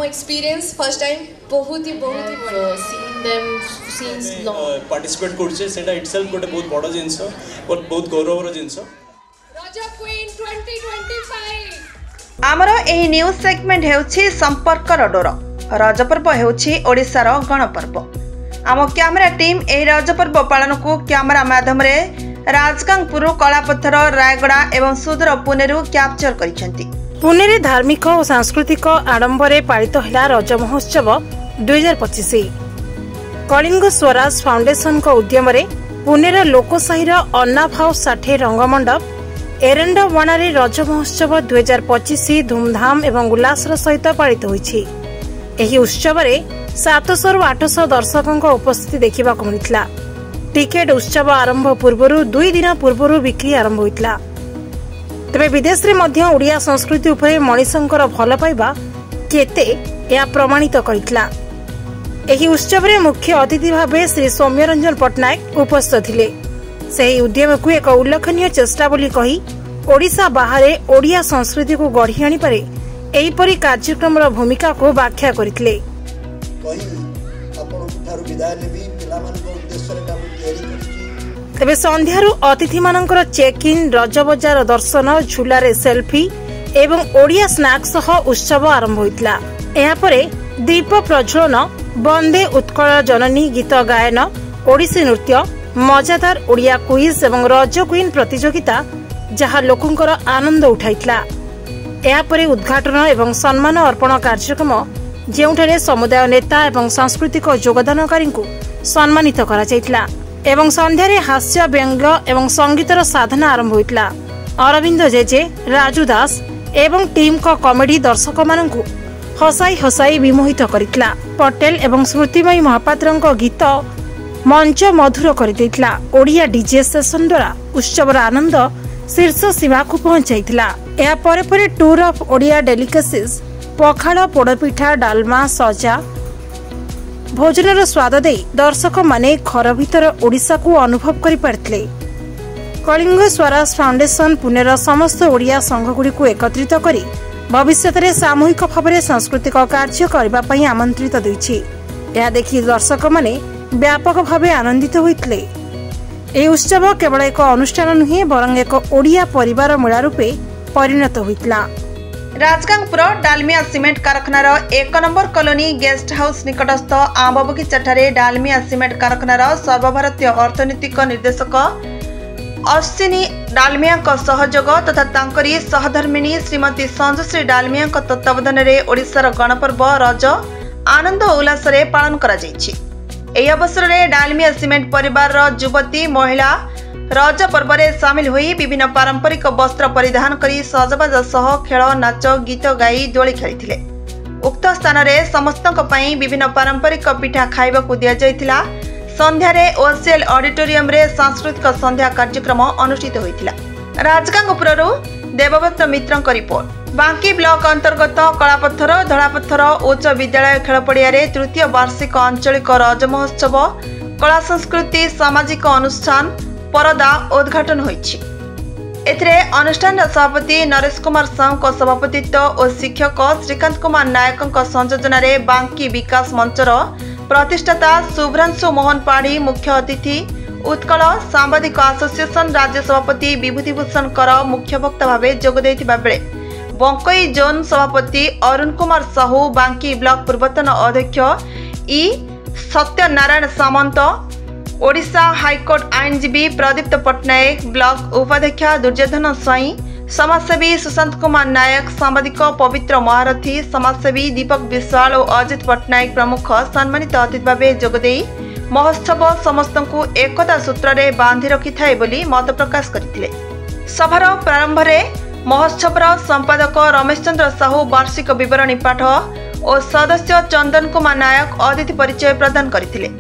मो experience first time बहुत ही seen them scenes participate करछे सेटा इटसेल्फ गोटे बहुत बड़ जिंस और बहुत गौरवर जिंस राजा क्वीन 2025 आमर एही न्यूज सेगमेंट हेउछि संपर्क डोर रज पर्व हेउछि ओडिसा रो गणपर्व आम कैमरा टीम एही रज पर्व पालन को कैमरा माध्यम रे राजगांगपुर कलापत्थर रायगड़ा एवं सुदूर पुनेरु कैप्चर करिसेंती। पुणे धार्मिक और सांस्कृतिक आडंबरे पालित है रज महोत्सव 2025 कलिंग स्वराज फाउंडेशन को उद्यम रे पुणेर लोकशाहीर अन्ना भाव साठे रंगमंडप एरंडवाणारे रज महोत्सव 2025 धूमधाम एवं उल्लासर सहित पालित होइछि। एही उत्सव रे 700 रु 800 दर्शकों उपस्थिति देखा मिलता। टिकेट उत्सव आरंभ पूर्व 2 दिन पूर्व बिक्री आरंभ होइतला। तबे विदेश रे मध्य ओडिया संस्कृति उपरे मनीषंकर भल पाइबा केते या प्रमाणित करितला। एही उत्सव रे मुख्य अतिथि भाबे श्री सौम्यरंजन पटनायक उपस्थित थिले। सेही उद्यम को एक उल्लेखनीय चेष्टा बोली कही ओडिशा बाहरे ओडिया संस्कृति को गढ़ी आनी पारे एही परि कार्यक्रम रो भूमिका को व्याख्या करितले। तेबे संध्यारू अतिथि मानकर चेक इन रज बजार दर्शन झूलारे सेल्फी एवं ओडिया स्नैक सह उत्सव आरंभ होइतला। एहा परे दीप प्रज्वलन वंदे उत्कल जननी गीत गायन ओडिसी नृत्य मजादार ओडिया क्विज एवं रज क्वीन प्रतियोगिता जहाँ लोकंकर आनंद उठाइतला। एहा परे उद्घाटन एवं सम्मान अर्पण कार्यक्रम जेउठारे समुदाय नेता एवं सांस्कृतिक योगदानकारी को सम्मानित करा जायतला एवं संध्यारे हास्य व्यंग्य एवं संगीतर साधना आरंभ होइतला। अरविंद जेजे राजू दास एवं टीम को कॉमेडी दर्शक मानकु हसाई हसाई विमोहित करितला। पटेल एवं स्मृतिमयी महापात्रଙ୍କ गीत मंच मधुर करितैतला। ओडिया डीजे सेशन द्वारा उत्सवर आनंद शीर्ष सीमा को पहुंचाइतला। या परे परे tour of Odia delicacies pakhala podapitha dalma सजा भोजन स्वाद दे दर्शक माने घर भीतर ओडिशा को अनुभव करि पारथिले। कलिंग स्वराज फाउंडेशन पुनेर समस्त ओडिया संघगुड़ी को एकत्रित करी भविष्य में सामूहिक भाव में सांस्कृतिक कार्य करबा पई आमंत्रित दैछि। यह देखि दर्शक माने व्यापक भाव आनंदित होइतले। ए उत्सव केवल एक अनुष्ठान नुहे बरं एक ओडिया परिवार मेला रूपे परिणत होइतला। राजगांगपुर डालमिया सिमेंट कारखानार 1 नंबर कॉलोनी गेस्ट हाउस निकटस्थ आंब बगीचाठारे डालमिया सिमेंट कारखानार सर्वभारतीय अर्थनैतिक निर्देशक अश्विनी डालमिया सहयोग तथा तांकरी सहधर्मिणी श्रीमती संजुश्री डालमिया तत्वावधान में ओडिशार गणपर्व रज आनंद उल्लास पालन करा जायछि। एही अवसर में डालमिया सिमेंट परिवार युवती महिला रज पर्व में सामिल होई विभिन्न पारंपरिक वस्त्र परिधान करी सजबाज सह खेल नाच गीत गाई दोली खेली। उक्त स्थान में समस्तक पई विभिन्न पारंपरिक पिठा खाइबा को दिया जायतिला। संध्यारे ओसीएल ऑडिटोरियम रे सांस्कृतिक संध्या कार्यक्रम अनुष्ठित होइतिला। राजगांगपुररु देवव्रत मित्रଙ୍କ रिपोर्ट। बांकी ब्लॉक अंतर्गत कलापत्थर धलापत्थर उच्च विद्यालय खेलपड़िया रे तृतीय वार्षिक आंचलिक रज महोत्सव कला संस्कृति सामाजिक अनुष्ठान परदा उद्घाटन होइछि। एथिरे अनुष्ठान सभापति नरेश कुमार साहू सभापतित्व और शिक्षक श्रीकांत कुमार नायक संयोजन रे बांकी विकास मंचर प्रतिष्ठाता शुभ्रांशु मोहन पाढ़ी मुख्य अतिथि उत्कल सांबादिक एसोसिएशन राज्य सभापति विभूतिभूषण कर मुख्य वक्ता भाव जोगदेइथिबा बेले बंकई जोन सभापति अरुण कुमार साहू बांकी ब्लॉक पूर्वतन अध्यक्ष ई सत्यनारायण सामंत ओडिशा हाईकोर्ट आईनजीवी प्रदीप्त पट्टनायक ब्लॉक उपाध्यक्ष दुर्योधन स्वाई समाजसेवी सुशांत कुमार नायक सांबादिक पवित्र महारथी समाजसेवी दीपक विश्वाल और अजित पट्टनायक प्रमुख सम्मानित अतिथि भाव जोगदे महोत्सव समस्त को एकता सूत्र रे बांधि रखि थाए बोली मत प्रकाश करथिले। सभार प्रारंभ में महोत्सव संपादक रमेश चंद्र साहू वार्षिक विवरणी पाठ और सदस्य चंदन कुमार नायक अतिथि परिचय प्रदान करथिले।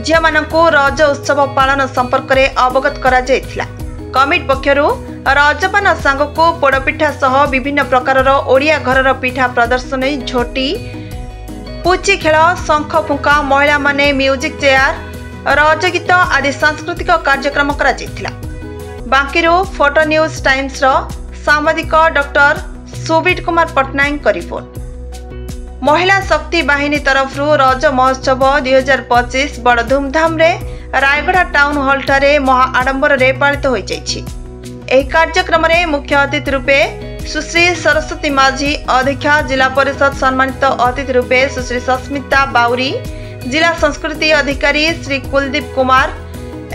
झिया मानकु रज उत्सव पालन संपर्क में अवगत करा जायतिला। कमिटी पक्षरु रजपान सांगको पोड़पिठा सह विभिन्न प्रकार ओडिया घरर पिठा प्रदर्शनी झोटी पुची खेल शंख फुंका महिला माने म्यूजिक चेयर रज गीत आदि सांस्कृतिक कार्यक्रम करा जायतिला। बांकीरू फोटो न्यूज टाइम्स रो सांबादिक डॉक्टर सुबीट कुमार पट्टनायक रिपोर्ट। महिला शक्ति बाहिनी तरफ रज महोत्सव 2025 बड़ धूमधाम रे रायगढ़ टाउन हॉल ठारे महा आडंबर रे पालित हो जाइछि। एही कार्यक्रम रे मुख्य अतिथि रूपे सुश्री सरस्वती माझी, अध्यक्षा जिला परिषद सम्मानित अतिथि रूपे सुश्री सस्मिता बाउरी, जिला संस्कृति अधिकारी Shri Kuldeep Kumar,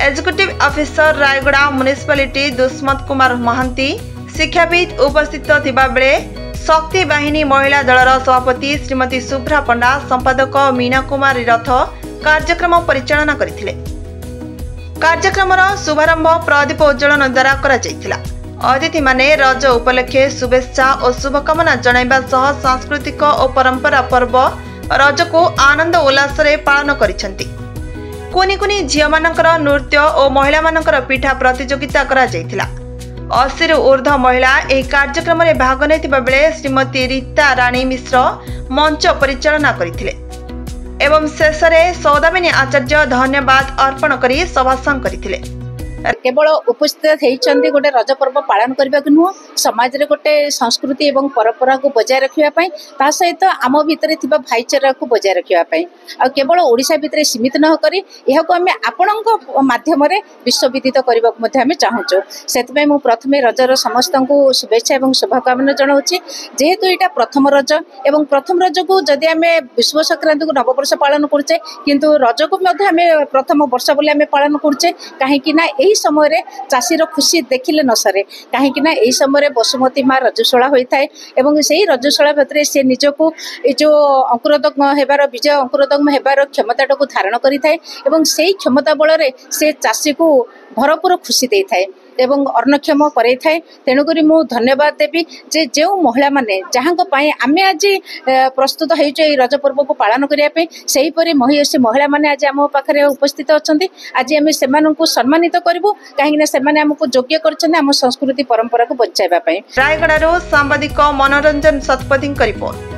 executive officer Rayagada municipality Dushmanta Kumar Mohanty, शिक्षाविद उपस्थित थिबा बेले शक्ति बाहिनी महिला दलर सभापति श्रीमती शुभ्रा पंडा, संपादक मीना कुमारी रथ कार्यक्रम परिचालना करथिले। कार्यक्रमर शुभारंभ प्रदीप उज्ज्वलन द्वारा करा जायतिला। अतिथि माने रज उपलक्षे शुभेच्छा और शुभकामना जणाइबा सह सांस्कृतिक और परंपरा पर्व रज को आनंद उल्लास रे पालन करिसंती। कुनी कुनी झियो मानकर नृत्य और महिला मानकर पिठा प्रतियोगिता करा जायतिला। 80 रु ऊर्ध्व महिला एही कार्यक्रम रे भाग नेथिबा बेले श्रीमती रीता राणी मिश्र मंच परिचालना करथिले एवं शेष में सौदामिनी आचार्य धन्यवाद अर्पण करी सभाषण करथिले। केवल उपस्थित होती गोटे रज पर्व पालन करने को नुह समाज रे गोटे संस्कृति एवं परंपरा को बजाय रखापी ता सहित आम भितर भाईचारा को बजाय रखापी आ केवल ओडिशा भितर सीमित न करी यह को आम आपण माध्यम विश्वविदित करने चाहूँ। से प्रथमे रजर समस्त को शुभेच्छा और शुभकामना जनाऊँगी। जेहेतु यहाँ प्रथम रज एवं प्रथम रज को जदि आम विश्व संक्रांति को नववर्ष पालन करुचे किंतु रज को प्रथम वर्ष बोली आम पालन करुचे कहीं समय रे चाषीर खुशी देखिले न सरे कहीं यही समय बसुमती माँ रजस्वला होता है और से रजस्वला भितर से निजको जो अंकुरोदग्म हेबार विजय अंकुरोदग्म हेबार क्षमता को धारण करिथाए एवं से क्षमता बल से चाषी को भरपूर खुशी दे थाए एवं अर्णक्षम कराई। तेणुक मु धन्यवाद देवी जे जो महिला माने जहाँ आम आज प्रस्तुत हो रज पर्व को पालन करने से महिला माने आज आम पाखे उपस्थित अच्छा आज आम से सम्मानित करूँ कहीं आमको योग्य कर संस्कृति परंपरा को बचाइबा। रायगढ़ सांबादिक मनोरंजन शतपथी रिपोर्ट।